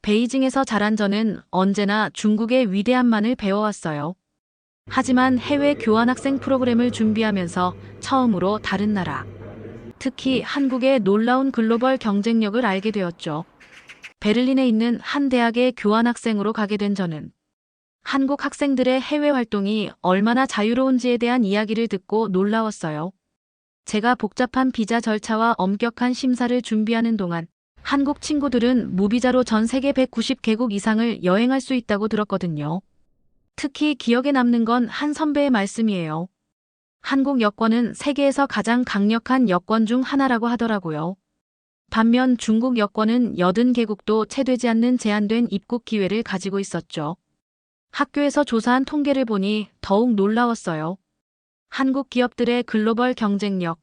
베이징에서 자란 저는 언제나 중국의 위대함만을 배워왔어요. 하지만 해외 교환학생 프로그램을 준비하면서 처음으로 다른 나라, 특히 한국의 놀라운 글로벌 경쟁력을 알게 되었죠. 베를린에 있는 한 대학의 교환학생으로 가게 된 저는 한국 학생들의 해외 활동이 얼마나 자유로운지에 대한 이야기를 듣고 놀라웠어요. 제가 복잡한 비자 절차와 엄격한 심사를 준비하는 동안 한국 친구들은 무비자로 전 세계 190개국 이상을 여행할 수 있다고 들었거든요. 특히 기억에 남는 건 한 선배의 말씀이에요. 한국 여권은 세계에서 가장 강력한 여권 중 하나라고 하더라고요. 반면 중국 여권은 80개국도 채 되지 않는 제한된 입국 기회를 가지고 있었죠. 학교에서 조사한 통계를 보니 더욱 놀라웠어요. 한국 기업들의 글로벌 경쟁력,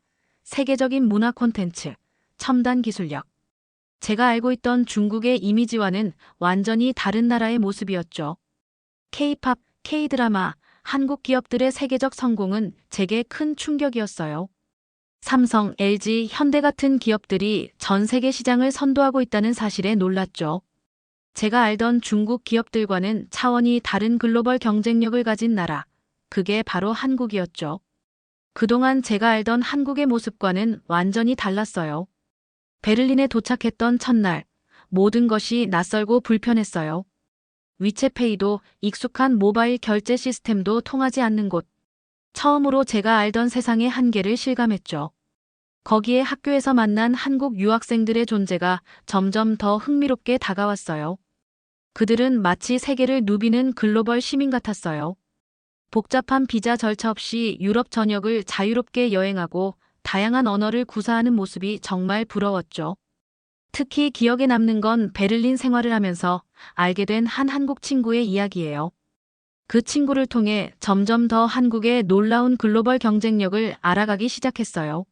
세계적인 문화 콘텐츠, 첨단 기술력. 제가 알고 있던 중국의 이미지와는 완전히 다른 나라의 모습이었죠. K-팝, K-드라마, 한국 기업들의 세계적 성공은 제게 큰 충격이었어요. 삼성, LG, 현대 같은 기업들이 전 세계 시장을 선도하고 있다는 사실에 놀랐죠. 제가 알던 중국 기업들과는 차원이 다른 글로벌 경쟁력을 가진 나라, 그게 바로 한국이었죠. 그동안 제가 알던 한국의 모습과는 완전히 달랐어요. 베를린에 도착했던 첫날, 모든 것이 낯설고 불편했어요. 위챗페이도 익숙한 모바일 결제 시스템도 통하지 않는 곳. 처음으로 제가 알던 세상의 한계를 실감했죠. 거기에 학교에서 만난 한국 유학생들의 존재가 점점 더 흥미롭게 다가왔어요. 그들은 마치 세계를 누비는 글로벌 시민 같았어요. 복잡한 비자 절차 없이 유럽 전역을 자유롭게 여행하고 다양한 언어를 구사하는 모습이 정말 부러웠죠. 특히 기억에 남는 건 베를린 생활을 하면서 알게 된 한 한국 친구의 이야기예요. 그 친구를 통해 점점 더 한국의 놀라운 글로벌 경쟁력을 알아가기 시작했어요.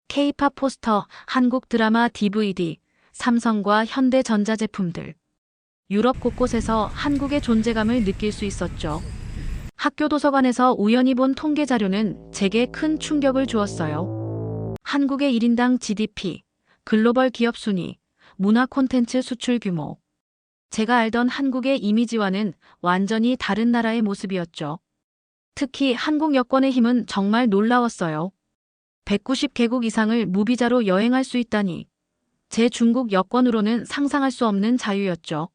K-팝 포스터, 한국 드라마 DVD, 삼성과 현대전자 제품들. 유럽 곳곳에서 한국의 존재감을 느낄 수 있었죠. 학교 도서관에서 우연히 본 통계 자료는 제게 큰 충격을 주었어요. 한국의 1인당 GDP, 글로벌 기업 순위, 문화 콘텐츠 수출 규모. 제가 알던 한국의 이미지와는 완전히 다른 나라의 모습이었죠. 특히 한국 여권의 힘은 정말 놀라웠어요. 190개국 이상을 무비자로 여행할 수 있다니. 제 중국 여권으로는 상상할 수 없는 자유였죠.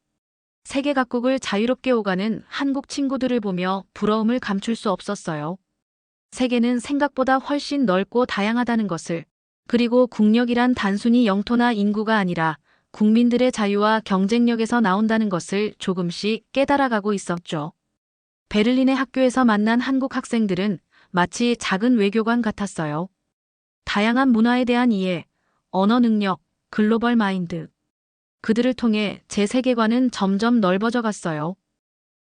세계 각국을 자유롭게 오가는 한국 친구들을 보며 부러움을 감출 수 없었어요. 세계는 생각보다 훨씬 넓고 다양하다는 것을, 그리고 국력이란 단순히 영토나 인구가 아니라 국민들의 자유와 경쟁력에서 나온다는 것을 조금씩 깨달아가고 있었죠. 베를린의 학교에서 만난 한국 학생들은 마치 작은 외교관 같았어요. 다양한 문화에 대한 이해, 언어 능력, 글로벌 마인드. 그들을 통해 제 세계관은 점점 넓어져 갔어요.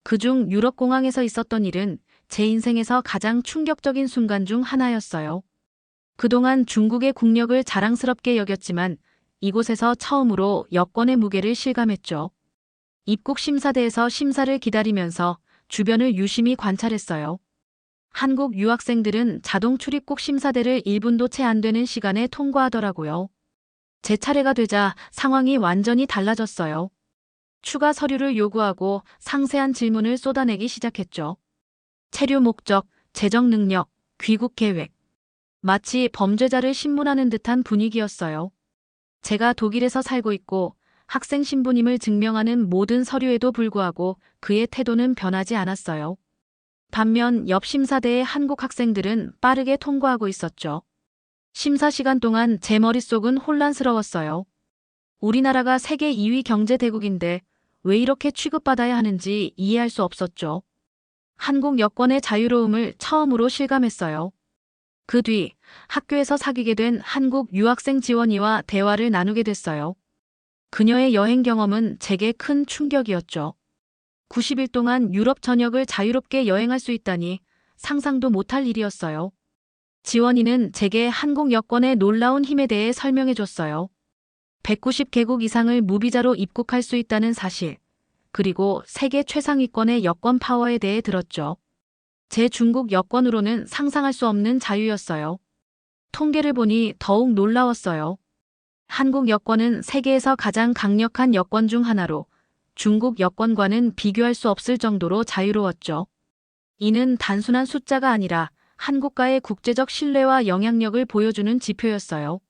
그중 유럽 공항에서 있었던 일은 제 인생에서 가장 충격적인 순간 중 하나였어요. 그동안 중국의 국력을 자랑스럽게 여겼지만 이곳에서 처음으로 여권의 무게를 실감했죠. 입국 심사대에서 심사를 기다리면서 주변을 유심히 관찰했어요. 한국 유학생들은 자동 출입국 심사대를 1분도 채 안 되는 시간에 통과하더라고요. 제 차례가 되자 상황이 완전히 달라졌어요. 추가 서류를 요구하고 상세한 질문을 쏟아내기 시작했죠. 체류 목적, 재정 능력, 귀국 계획. 마치 범죄자를 신문하는 듯한 분위기였어요. 제가 독일에서 살고 있고 학생 신분임을 증명하는 모든 서류에도 불구하고 그의 태도는 변하지 않았어요. 반면 옆 심사대의 한국 학생들은 빠르게 통과하고 있었죠. 심사 시간 동안 제 머릿속은 혼란스러웠어요. 우리나라가 세계 2위 경제 대국인데 왜 이렇게 취급받아야 하는지 이해할 수 없었죠. 한국 여권의 자유로움을 처음으로 실감했어요. 그 뒤 학교에서 사귀게 된 한국 유학생 지원이와 대화를 나누게 됐어요. 그녀의 여행 경험은 제게 큰 충격이었죠. 90일 동안 유럽 전역을 자유롭게 여행할 수 있다니 상상도 못할 일이었어요. 지원이는 제게 한국 여권의 놀라운 힘에 대해 설명해줬어요. 190개국 이상을 무비자로 입국할 수 있다는 사실, 그리고 세계 최상위권의 여권 파워에 대해 들었죠. 제 중국 여권으로는 상상할 수 없는 자유였어요. 통계를 보니 더욱 놀라웠어요. 한국 여권은 세계에서 가장 강력한 여권 중 하나로 중국 여권과는 비교할 수 없을 정도로 자유로웠죠. 이는 단순한 숫자가 아니라 한국과의 국제적 신뢰와 영향력을 보여주는 지표였어요.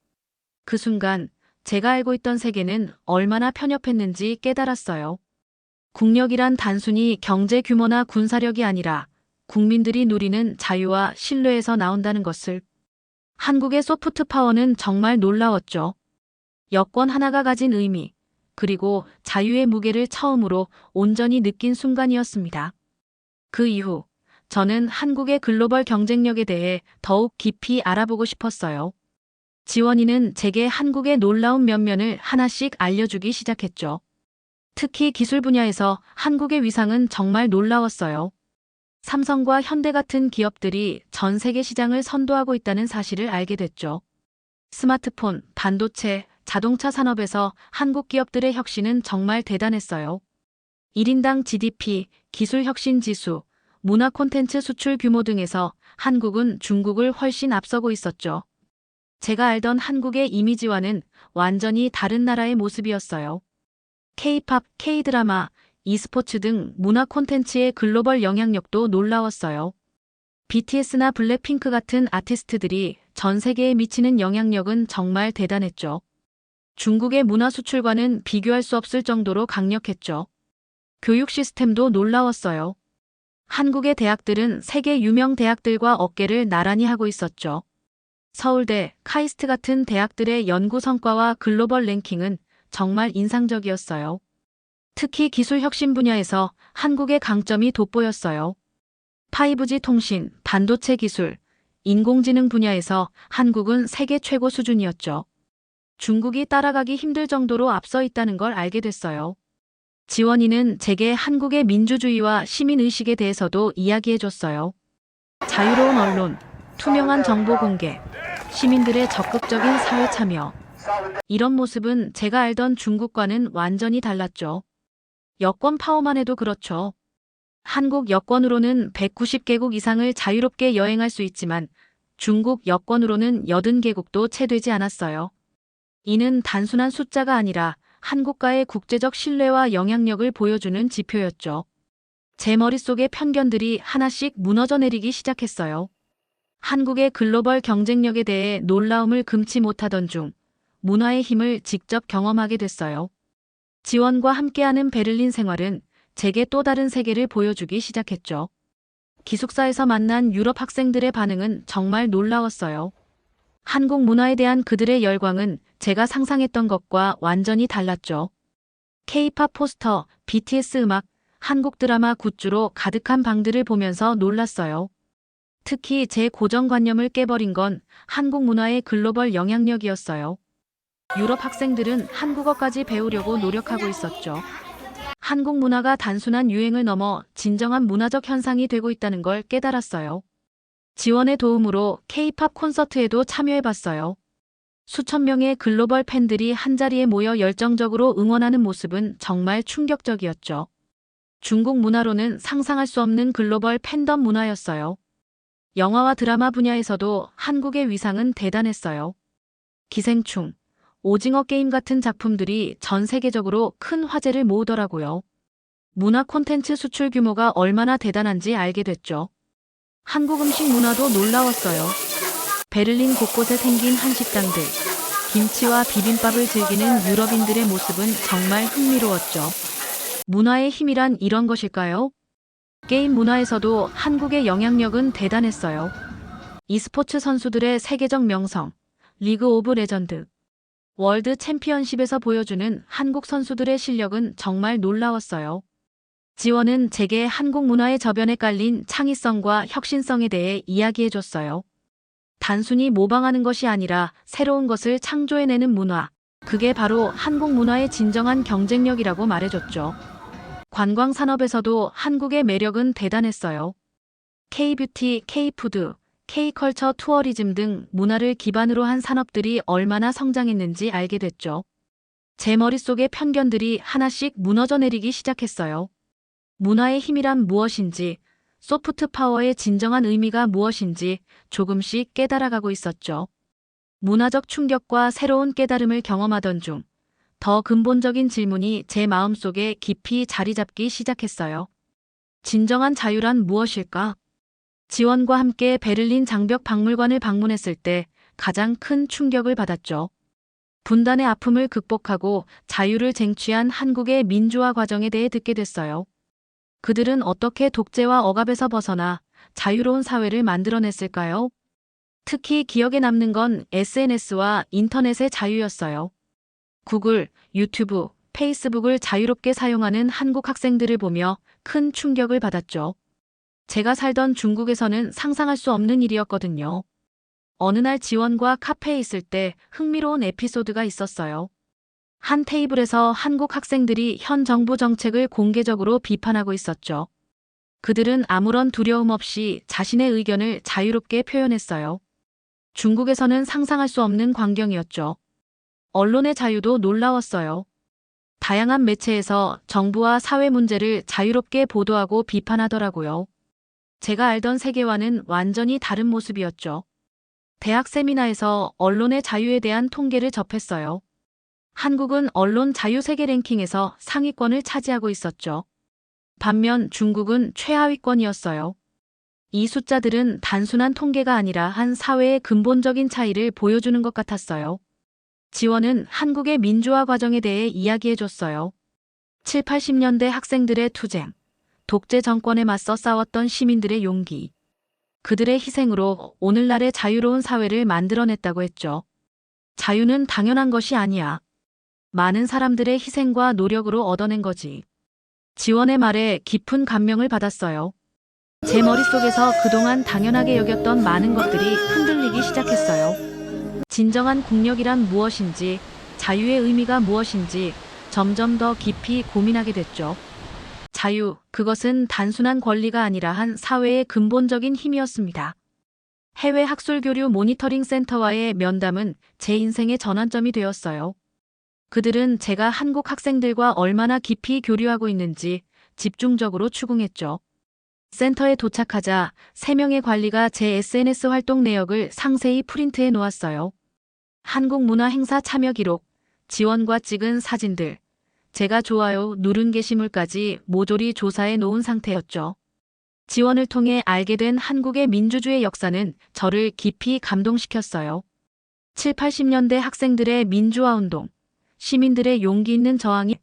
그 순간 제가 알고 있던 세계는 얼마나 편협했는지 깨달았어요. 국력이란 단순히 경제 규모나 군사력이 아니라 국민들이 누리는 자유와 신뢰에서 나온다는 것을. 한국의 소프트 파워는 정말 놀라웠죠. 여권 하나가 가진 의미, 그리고 자유의 무게를 처음으로 온전히 느낀 순간이었습니다. 그 이후 저는 한국의 글로벌 경쟁력에 대해 더욱 깊이 알아보고 싶었어요. 지원이는 제게 한국의 놀라운 면면을 하나씩 알려주기 시작했죠. 특히 기술 분야에서 한국의 위상은 정말 놀라웠어요. 삼성과 현대 같은 기업들이 전 세계 시장을 선도하고 있다는 사실을 알게 됐죠. 스마트폰, 반도체, 자동차 산업에서 한국 기업들의 혁신은 정말 대단했어요. 1인당 GDP, 기술 혁신 지수, 문화 콘텐츠 수출 규모 등에서 한국은 중국을 훨씬 앞서고 있었죠. 제가 알던 한국의 이미지와는 완전히 다른 나라의 모습이었어요. K-팝, K-드라마, e스포츠 등 문화 콘텐츠의 글로벌 영향력도 놀라웠어요. BTS나 블랙핑크 같은 아티스트들이 전 세계에 미치는 영향력은 정말 대단했죠. 중국의 문화 수출과는 비교할 수 없을 정도로 강력했죠. 교육 시스템도 놀라웠어요. 한국의 대학들은 세계 유명 대학들과 어깨를 나란히 하고 있었죠. 서울대, 카이스트 같은 대학들의 연구 성과와 글로벌 랭킹은 정말 인상적이었어요. 특히 기술 혁신 분야에서 한국의 강점이 돋보였어요. 5G 통신, 반도체 기술, 인공지능 분야에서 한국은 세계 최고 수준이었죠. 중국이 따라가기 힘들 정도로 앞서 있다는 걸 알게 됐어요. 지원이는 제게 한국의 민주주의와 시민의식에 대해서도 이야기해줬어요. 자유로운 언론, 투명한 정보 공개, 시민들의 적극적인 사회 참여. 이런 모습은 제가 알던 중국과는 완전히 달랐죠. 여권 파워만 해도 그렇죠. 한국 여권으로는 190개국 이상을 자유롭게 여행할 수 있지만 중국 여권으로는 80개국도 채 되지 않았어요. 이는 단순한 숫자가 아니라 한국과의 국제적 신뢰와 영향력을 보여주는 지표였죠. 제 머릿속의 편견들이 하나씩 무너져 내리기 시작했어요. 한국의 글로벌 경쟁력에 대해 놀라움을 금치 못하던 중 문화의 힘을 직접 경험하게 됐어요. 지원과 함께하는 베를린 생활은 제게 또 다른 세계를 보여주기 시작했죠. 기숙사에서 만난 유럽 학생들의 반응은 정말 놀라웠어요. 한국 문화에 대한 그들의 열광은 제가 상상했던 것과 완전히 달랐죠. K-팝 포스터, BTS 음악, 한국 드라마 굿즈로 가득한 방들을 보면서 놀랐어요. 특히 제 고정관념을 깨버린 건 한국 문화의 글로벌 영향력이었어요. 유럽 학생들은 한국어까지 배우려고 노력하고 있었죠. 한국 문화가 단순한 유행을 넘어 진정한 문화적 현상이 되고 있다는 걸 깨달았어요. 지원의 도움으로 K-팝 콘서트에도 참여해봤어요. 수천 명의 글로벌 팬들이 한자리에 모여 열정적으로 응원하는 모습은 정말 충격적이었죠. 중국 문화로는 상상할 수 없는 글로벌 팬덤 문화였어요. 영화와 드라마 분야에서도 한국의 위상은 대단했어요. 기생충, 오징어 게임 같은 작품들이 전 세계적으로 큰 화제를 모으더라고요. 문화 콘텐츠 수출 규모가 얼마나 대단한지 알게 됐죠. 한국 음식 문화도 놀라웠어요. 베를린 곳곳에 생긴 한식당들, 김치와 비빔밥을 즐기는 유럽인들의 모습은 정말 흥미로웠죠. 문화의 힘이란 이런 것일까요? 게임 문화에서도 한국의 영향력은 대단했어요. e스포츠 선수들의 세계적 명성, 리그 오브 레전드, 월드 챔피언십에서 보여주는 한국 선수들의 실력은 정말 놀라웠어요. 지원은 제게 한국 문화의 저변에 깔린 창의성과 혁신성에 대해 이야기해줬어요. 단순히 모방하는 것이 아니라 새로운 것을 창조해내는 문화, 그게 바로 한국 문화의 진정한 경쟁력이라고 말해줬죠. 관광 산업에서도 한국의 매력은 대단했어요. K-뷰티, K-푸드, K-컬처 투어리즘 등 문화를 기반으로 한 산업들이 얼마나 성장했는지 알게 됐죠. 제 머릿속의 편견들이 하나씩 무너져 내리기 시작했어요. 문화의 힘이란 무엇인지, 소프트 파워의 진정한 의미가 무엇인지 조금씩 깨달아가고 있었죠. 문화적 충격과 새로운 깨달음을 경험하던 중 더 근본적인 질문이 제 마음속에 깊이 자리 잡기 시작했어요. 진정한 자유란 무엇일까? 지원과 함께 베를린 장벽 박물관을 방문했을 때 가장 큰 충격을 받았죠. 분단의 아픔을 극복하고 자유를 쟁취한 한국의 민주화 과정에 대해 듣게 됐어요. 그들은 어떻게 독재와 억압에서 벗어나 자유로운 사회를 만들어냈을까요? 특히 기억에 남는 건 SNS와 인터넷의 자유였어요. 구글, 유튜브, 페이스북을 자유롭게 사용하는 한국 학생들을 보며 큰 충격을 받았죠. 제가 살던 중국에서는 상상할 수 없는 일이었거든요. 어느 날 지원과 카페에 있을 때 흥미로운 에피소드가 있었어요. 한 테이블에서 한국 학생들이 현 정부 정책을 공개적으로 비판하고 있었죠. 그들은 아무런 두려움 없이 자신의 의견을 자유롭게 표현했어요. 중국에서는 상상할 수 없는 광경이었죠. 언론의 자유도 놀라웠어요. 다양한 매체에서 정부와 사회 문제를 자유롭게 보도하고 비판하더라고요. 제가 알던 세계와는 완전히 다른 모습이었죠. 대학 세미나에서 언론의 자유에 대한 통계를 접했어요. 한국은 언론 자유 세계 랭킹에서 상위권을 차지하고 있었죠. 반면 중국은 최하위권이었어요. 이 숫자들은 단순한 통계가 아니라 한 사회의 근본적인 차이를 보여주는 것 같았어요. 지원은 한국의 민주화 과정에 대해 이야기해줬어요. 7, 80년대 학생들의 투쟁, 독재 정권에 맞서 싸웠던 시민들의 용기, 그들의 희생으로 오늘날의 자유로운 사회를 만들어냈다고 했죠. 자유는 당연한 것이 아니야. 많은 사람들의 희생과 노력으로 얻어낸 거지. 지원의 말에 깊은 감명을 받았어요. 제 머릿속에서 그동안 당연하게 여겼던 많은 것들이 흔들리기 시작했어요. 진정한 국력이란 무엇인지, 자유의 의미가 무엇인지 점점 더 깊이 고민하게 됐죠. 자유, 그것은 단순한 권리가 아니라 한 사회의 근본적인 힘이었습니다. 해외 학술교류 모니터링 센터와의 면담은 제 인생의 전환점이 되었어요. 그들은 제가 한국 학생들과 얼마나 깊이 교류하고 있는지 집중적으로 추궁했죠. 센터에 도착하자 3명의 관리가 제 SNS 활동 내역을 상세히 프린트해 놓았어요. 한국 문화 행사 참여 기록, 지원과 찍은 사진들, 제가 좋아요 누른 게시물까지 모조리 조사해 놓은 상태였죠. 지원을 통해 알게 된 한국의 민주주의 역사는 저를 깊이 감동시켰어요. 7, 80년대 학생들의 민주화 운동, 시민들의 용기 있는 저항이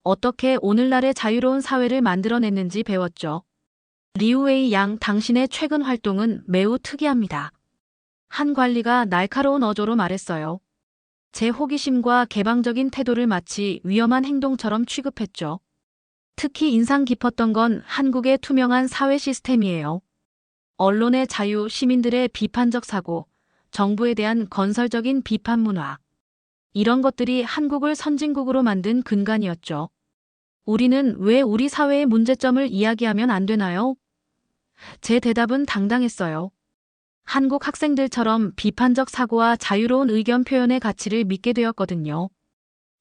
어떻게 오늘날의 자유로운 사회를 만들어냈는지 배웠죠. 리우웨이 양 당신의 최근 활동은 매우 특이합니다. 한 관리가 날카로운 어조로 말했어요. 제 호기심과 개방적인 태도를 마치 위험한 행동처럼 취급했죠. 특히 인상 깊었던 건 한국의 투명한 사회 시스템이에요. 언론의 자유, 시민들의 비판적 사고, 정부에 대한 건설적인 비판 문화. 이런 것들이 한국을 선진국으로 만든 근간이었죠. 우리는 왜 우리 사회의 문제점을 이야기하면 안 되나요? 제 대답은 당당했어요. 한국 학생들처럼 비판적 사고와 자유로운 의견 표현의 가치를 믿게 되었거든요.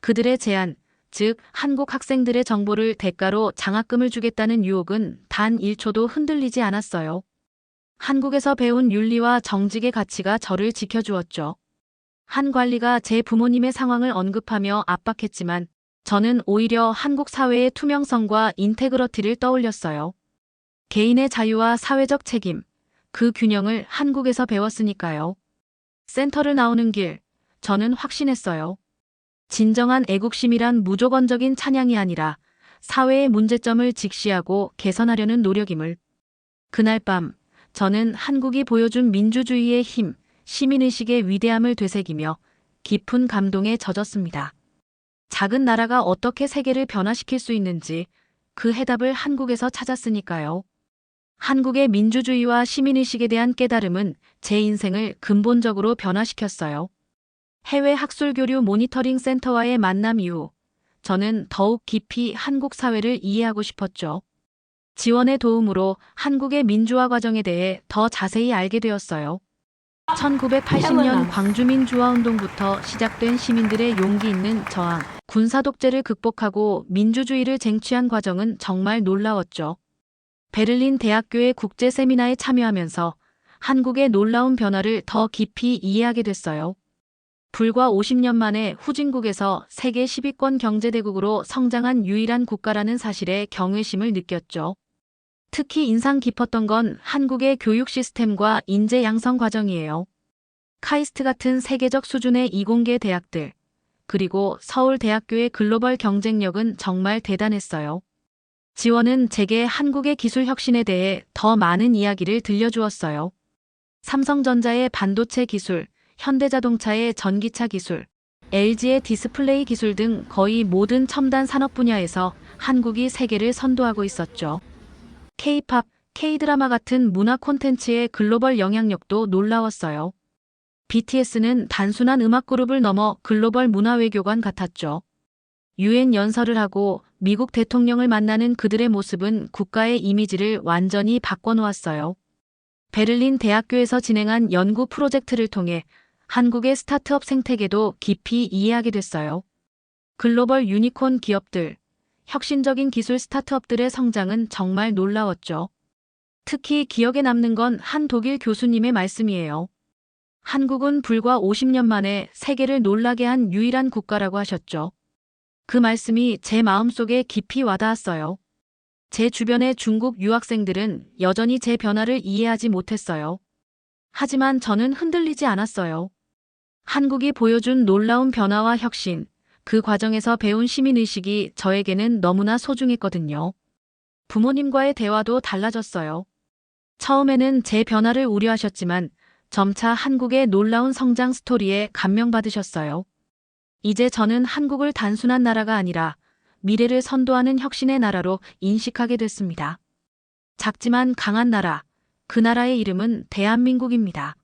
그들의 제안, 즉 한국 학생들의 정보를 대가로 장학금을 주겠다는 유혹은 단 1초도 흔들리지 않았어요. 한국에서 배운 윤리와 정직의 가치가 저를 지켜주었죠. 한 관리가 제 부모님의 상황을 언급하며 압박했지만 저는 오히려 한국 사회의 투명성과 인테그러티를 떠올렸어요. 개인의 자유와 사회적 책임, 그 균형을 한국에서 배웠으니까요. 센터를 나오는 길, 저는 확신했어요. 진정한 애국심이란 무조건적인 찬양이 아니라 사회의 문제점을 직시하고 개선하려는 노력임을. 그날 밤, 저는 한국이 보여준 민주주의의 힘, 시민의식의 위대함을 되새기며 깊은 감동에 젖었습니다. 작은 나라가 어떻게 세계를 변화시킬 수 있는지 그 해답을 한국에서 찾았으니까요. 한국의 민주주의와 시민의식에 대한 깨달음은 제 인생을 근본적으로 변화시켰어요. 해외 학술교류 모니터링 센터와의 만남 이후 저는 더욱 깊이 한국 사회를 이해하고 싶었죠. 지원의 도움으로 한국의 민주화 과정에 대해 더 자세히 알게 되었어요. 1980년 광주민주화운동부터 시작된 시민들의 용기 있는 저항, 군사독재를 극복하고 민주주의를 쟁취한 과정은 정말 놀라웠죠. 베를린 대학교의 국제 세미나에 참여하면서 한국의 놀라운 변화를 더 깊이 이해하게 됐어요. 불과 50년 만에 후진국에서 세계 10위권 경제대국으로 성장한 유일한 국가라는 사실에 경외심을 느꼈죠. 특히 인상 깊었던 건 한국의 교육 시스템과 인재 양성 과정이에요. 카이스트 같은 세계적 수준의 이공계 대학들, 그리고 서울대학교의 글로벌 경쟁력은 정말 대단했어요. 지원은 제게 한국의 기술 혁신에 대해 더 많은 이야기를 들려주었어요. 삼성전자의 반도체 기술, 현대자동차의 전기차 기술, LG의 디스플레이 기술 등 거의 모든 첨단 산업 분야에서 한국이 세계를 선도하고 있었죠. K-팝, K-드라마 같은 문화 콘텐츠의 글로벌 영향력도 놀라웠어요. BTS는 단순한 음악 그룹을 넘어 글로벌 문화 외교관 같았죠. UN 연설을 하고 미국 대통령을 만나는 그들의 모습은 국가의 이미지를 완전히 바꿔놓았어요. 베를린 대학교에서 진행한 연구 프로젝트를 통해 한국의 스타트업 생태계도 깊이 이해하게 됐어요. 글로벌 유니콘 기업들, 혁신적인 기술 스타트업들의 성장은 정말 놀라웠죠. 특히 기억에 남는 건 한 독일 교수님의 말씀이에요. 한국은 불과 50년 만에 세계를 놀라게 한 유일한 국가라고 하셨죠. 그 말씀이 제 마음속에 깊이 와닿았어요. 제 주변의 중국 유학생들은 여전히 제 변화를 이해하지 못했어요. 하지만 저는 흔들리지 않았어요. 한국이 보여준 놀라운 변화와 혁신, 그 과정에서 배운 시민의식이 저에게는 너무나 소중했거든요. 부모님과의 대화도 달라졌어요. 처음에는 제 변화를 우려하셨지만 점차 한국의 놀라운 성장 스토리에 감명받으셨어요. 이제 저는 한국을 단순한 나라가 아니라 미래를 선도하는 혁신의 나라로 인식하게 됐습니다. 작지만 강한 나라, 그 나라의 이름은 대한민국입니다.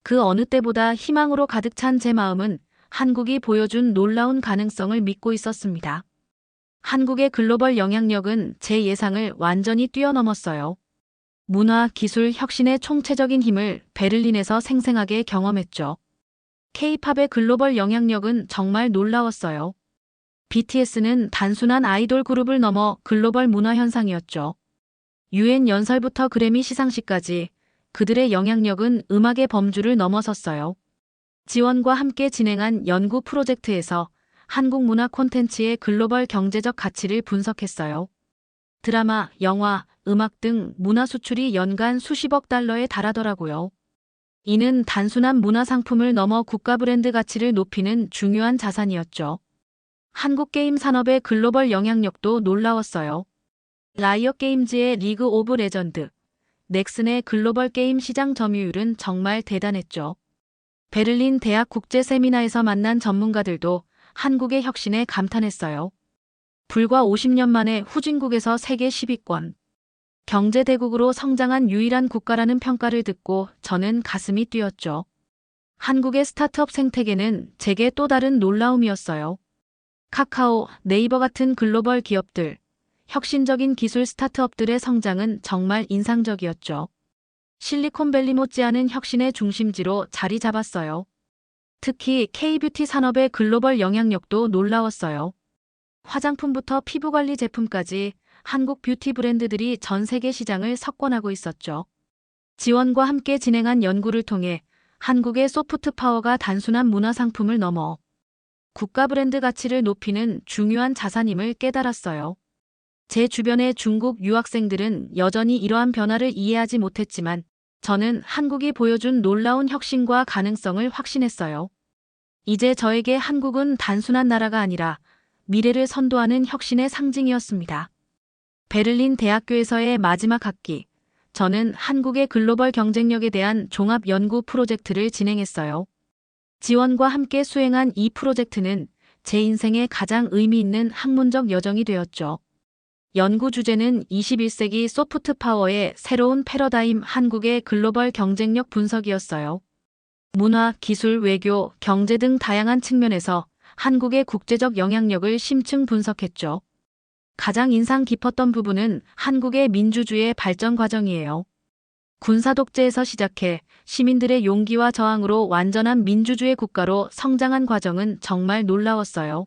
그 어느 때보다 희망으로 가득 찬 제 마음은 한국이 보여준 놀라운 가능성을 믿고 있었습니다. 한국의 글로벌 영향력은 제 예상을 완전히 뛰어넘었어요. 문화, 기술, 혁신의 총체적인 힘을 베를린에서 생생하게 경험했죠. K-팝의 글로벌 영향력은 정말 놀라웠어요. BTS는 단순한 아이돌 그룹을 넘어 글로벌 문화 현상이었죠. UN 연설부터 그래미 시상식까지 그들의 영향력은 음악의 범주를 넘어섰어요. 지원과 함께 진행한 연구 프로젝트에서 한국 문화 콘텐츠의 글로벌 경제적 가치를 분석했어요. 드라마, 영화, 음악 등 문화 수출이 연간 수십억 달러에 달하더라고요. 이는 단순한 문화 상품을 넘어 국가 브랜드 가치를 높이는 중요한 자산이었죠. 한국 게임 산업의 글로벌 영향력도 놀라웠어요. 라이엇 게임즈의 리그 오브 레전드, 넥슨의 글로벌 게임 시장 점유율은 정말 대단했죠. 베를린 대학 국제 세미나에서 만난 전문가들도 한국의 혁신에 감탄했어요. 불과 50년 만에 후진국에서 세계 10위권, 경제대국으로 성장한 유일한 국가라는 평가를 듣고 저는 가슴이 뛰었죠. 한국의 스타트업 생태계는 제게 또 다른 놀라움이었어요. 카카오, 네이버 같은 글로벌 기업들, 혁신적인 기술 스타트업들의 성장은 정말 인상적이었죠. 실리콘밸리 못지않은 혁신의 중심지로 자리 잡았어요. 특히 K-뷰티 산업의 글로벌 영향력도 놀라웠어요. 화장품부터 피부관리 제품까지 한국 뷰티 브랜드들이 전 세계 시장을 석권하고 있었죠. 지원과 함께 진행한 연구를 통해 한국의 소프트 파워가 단순한 문화 상품을 넘어 국가 브랜드 가치를 높이는 중요한 자산임을 깨달았어요. 제 주변의 중국 유학생들은 여전히 이러한 변화를 이해하지 못했지만 저는 한국이 보여준 놀라운 혁신과 가능성을 확신했어요. 이제 저에게 한국은 단순한 나라가 아니라 미래를 선도하는 혁신의 상징이었습니다. 베를린 대학교에서의 마지막 학기, 저는 한국의 글로벌 경쟁력에 대한 종합 연구 프로젝트를 진행했어요. 지원과 함께 수행한 이 프로젝트는 제 인생의 가장 의미 있는 학문적 여정이 되었죠. 연구 주제는 21세기 소프트 파워의 새로운 패러다임 한국의 글로벌 경쟁력 분석이었어요. 문화, 기술, 외교, 경제 등 다양한 측면에서 한국의 국제적 영향력을 심층 분석했죠. 가장 인상 깊었던 부분은 한국의 민주주의의 발전 과정이에요. 군사 독재에서 시작해 시민들의 용기와 저항으로 완전한 민주주의 국가로 성장한 과정은 정말 놀라웠어요.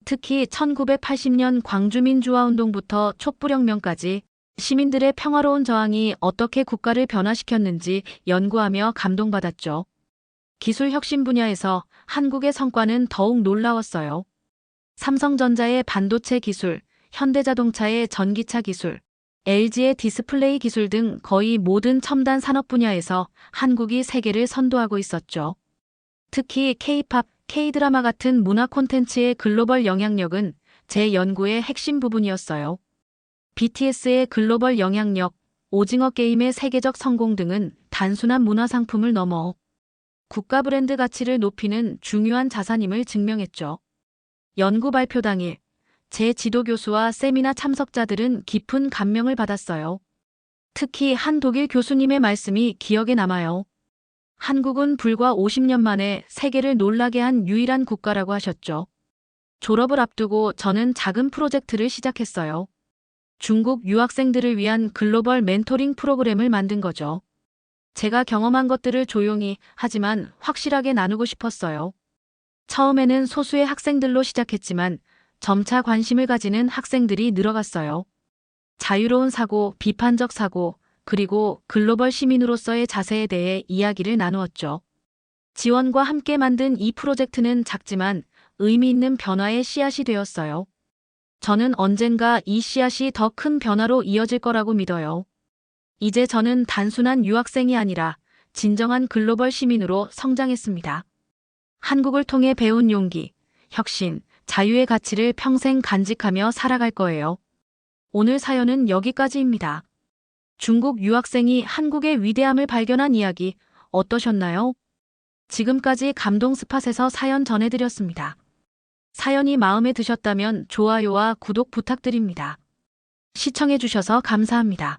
특히 1980년 광주민주화운동부터 촛불혁명까지 시민들의 평화로운 저항이 어떻게 국가를 변화시켰는지 연구하며 감동받았죠. 기술 혁신 분야에서 한국의 성과는 더욱 놀라웠어요. 삼성전자의 반도체 기술, 현대자동차의 전기차 기술, LG의 디스플레이 기술 등 거의 모든 첨단 산업 분야에서 한국이 세계를 선도하고 있었죠. 특히 K-팝, K-드라마 같은 문화 콘텐츠의 글로벌 영향력은 제 연구의 핵심 부분이었어요. BTS의 글로벌 영향력, 오징어 게임의 세계적 성공 등은 단순한 문화 상품을 넘어 국가 브랜드 가치를 높이는 중요한 자산임을 증명했죠. 연구 발표 당일, 제 지도교수와 세미나 참석자들은 깊은 감명을 받았어요. 특히 한 독일 교수님의 말씀이 기억에 남아요. 한국은 불과 50년 만에 세계를 놀라게 한 유일한 국가라고 하셨죠. 졸업을 앞두고 저는 작은 프로젝트를 시작했어요. 중국 유학생들을 위한 글로벌 멘토링 프로그램을 만든 거죠. 제가 경험한 것들을 조용히 하지만 확실하게 나누고 싶었어요. 처음에는 소수의 학생들로 시작했지만 점차 관심을 가지는 학생들이 늘어갔어요. 자유로운 사고, 비판적 사고, 그리고 글로벌 시민으로서의 자세에 대해 이야기를 나누었죠. 지원과 함께 만든 이 프로젝트는 작지만 의미 있는 변화의 씨앗이 되었어요. 저는 언젠가 이 씨앗이 더 큰 변화로 이어질 거라고 믿어요. 이제 저는 단순한 유학생이 아니라 진정한 글로벌 시민으로 성장했습니다. 한국을 통해 배운 용기, 혁신, 자유의 가치를 평생 간직하며 살아갈 거예요. 오늘 사연은 여기까지입니다. 중국 유학생이 한국의 위대함을 발견한 이야기 어떠셨나요? 지금까지 감동 스팟에서 사연 전해드렸습니다. 사연이 마음에 드셨다면 좋아요와 구독 부탁드립니다. 시청해주셔서 감사합니다.